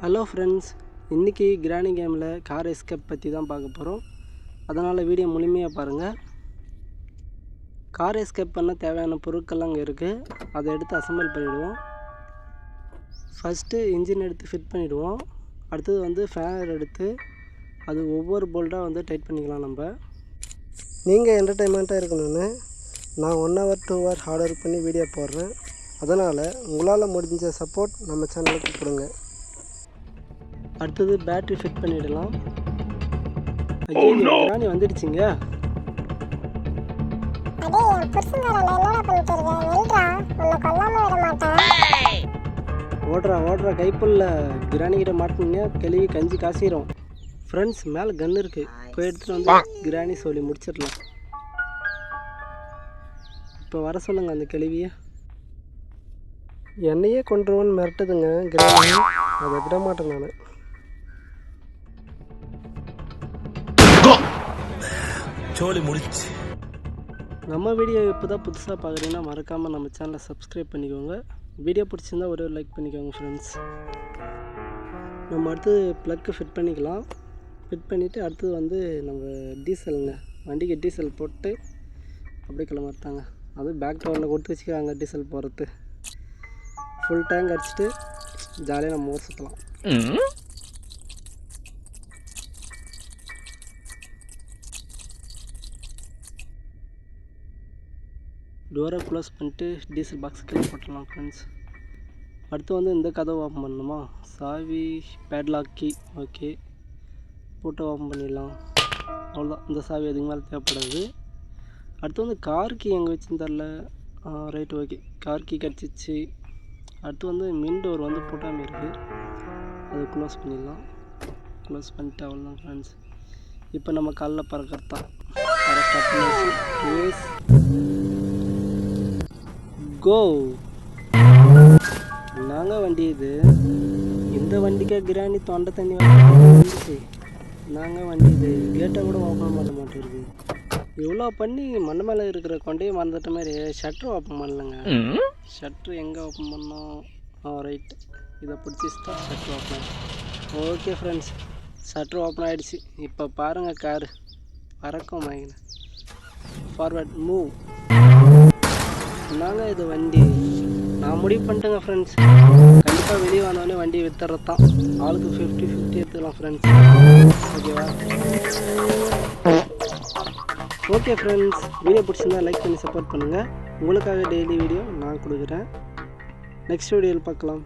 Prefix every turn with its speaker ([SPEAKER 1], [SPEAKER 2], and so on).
[SPEAKER 1] Hello friends, இன்றைக்கி கிராணி கேமில் கார் எஸ்கேப் பற்றி தான் பார்க்க போகிறோம். அதனால் வீடியோ முழுமையாக பாருங்கள். கார் எஸ்கேப் பண்ண தேவையான பொருட்கள்லாம் அங்கே இருக்குது. அதை எடுத்து அசம்பிள் பண்ணிவிடுவோம். ஃபஸ்ட்டு இன்ஜின் எடுத்து ஃபிட் பண்ணிவிடுவோம். அடுத்தது ஃபேனர் எடுத்து அது ஒவ்வொரு போல்ட்டாக டைட் பண்ணிக்கலாம். நம்ம நீங்கள் என்டர்டைன்மெண்ட்டாக இருக்கணும்னு நான் 1 hour 2 hour ஹார்ட் ஒர்க் பண்ணி வீடியோ போடுறேன். அதனால் உங்களால் முடிஞ்ச சப்போர்ட் நம்ம சேனலுக்கு கொடுங்க. அடுத்தது பேட்ரி ஃபிட் பண்ணிடலாம். கிராணி வந்துடுச்சிங்க. ஓடுறா கைப்புள்ள கிராணிக்கிட்ட மாட்டினீங்க, கழுவி கஞ்சி காசிரும். ஃப்ரெண்ட்ஸ், மேலே கன் இருக்குது, போய் எடுத்துகிட்டு கிராணி சொல்லி முடிச்சிடலாம். இப்போ வர சொல்லுங்க அந்த கழுவியை. என்னையே கொண்டுருவோன்னு மிரட்டுதுங்க கிராணி. அதை விட மாட்டேன் நான். சோலி முடிச்சு. நம்ம வீடியோ இப்போ தான் புதுசாக பார்க்குறீங்கன்னா மறக்காமல் நம்ம சேனலை சப்ஸ்கிரைப் பண்ணிக்கோங்க. வீடியோ பிடிச்சிருந்தா ஒரு லைக் பண்ணிக்கோங்க ஃப்ரெண்ட்ஸ். நம்ம அடுத்தது ப்ளக்கு ஃபிட் பண்ணிக்கலாம். ஃபிட் பண்ணிவிட்டு அடுத்தது நம்ம டீசலுங்க, வண்டிக்கு டீசல் போட்டு அப்படியே கிளம்புறதாங்க. அதுவும் பேக் டோரில் கொடுத்து வச்சுக்கிறாங்க டீசல் போகிறது. ஃபுல் டேங்க் அடிச்சுட்டு ஜாலியாக நம்ம ஊர் சுற்றலாம். டோரை க்ளோஸ் பண்ணிட்டு டீசல் பாக்ஸ் கீழே போட்டுடலாம் ஃப்ரெண்ட்ஸ். அடுத்து இந்த கதவை ஓப்பன் பண்ணணுமா? சாவி பேட்லாக் கீ ஓகே போட்டு ஓப்பன் பண்ணிடலாம். அவ்வளோதான், இந்த சாவி அதுக்கு மேலே தேவைப்படாது. அடுத்து கார் கீ எங்கே வச்சுன்னு தரல. ரைட், ஓகே, கார் கீ கிடச்சிச்சு. அடுத்து மின் டோர் போட்டாமல் இருக்குது, அது க்ளோஸ் பண்ணிடலாம். க்ளோஸ் பண்ணிட்டு அவ்வளோதான் ஃப்ரெண்ட்ஸ். இப்போ நம்ம காலில் பறக்கிறது தான். கோ. நாங்கள் வண்டி இது. இந்த வண்டிக்கா கிராணி தொண்டை தண்ணி வந்துச்சு. நாங்கள் வண்டி இது கேட்டை கூட ஓப்பன் பண்ண மாட்டேங்குது. இவ்வளோ பண்ணி மண்ணு மேலே இருக்கிற கொண்டையை மறந்துட்ட மாதிரி ஷட்ரு ஓப்பன் பண்ணலங்க. ஷட்ரு எங்கே ஓப்பன் பண்ணோம்? ரைட், இதை பிடிச்சிச்சுட்டா shutter open. Okay friends, shutter open ஆகிடுச்சு. இப்போ பாருங்கள், காரு பறக்கும் வாங்கின. Forward move. நாங்கள் இது வண்டி நான் முடிவு பண்ணிட்டேங்க ஃப்ரெண்ட்ஸ். கண்டிப்பாக வெளியே வந்தோடனே வண்டியை வித்துறது தான். ஆளுக்கு 50-50 எடுத்துக்கலாம் ஃப்ரெண்ட்ஸ். ஓகேவா? ஓகே ஃப்ரெண்ட்ஸ், வீடியோ பிடிச்சிருந்தா லைக் பண்ணி சப்போர்ட் பண்ணுங்கள். உங்களுக்காக டெய்லி வீடியோ நான் கொடுக்குறேன். நெக்ஸ்ட் வீடியோவில் பார்க்கலாம்.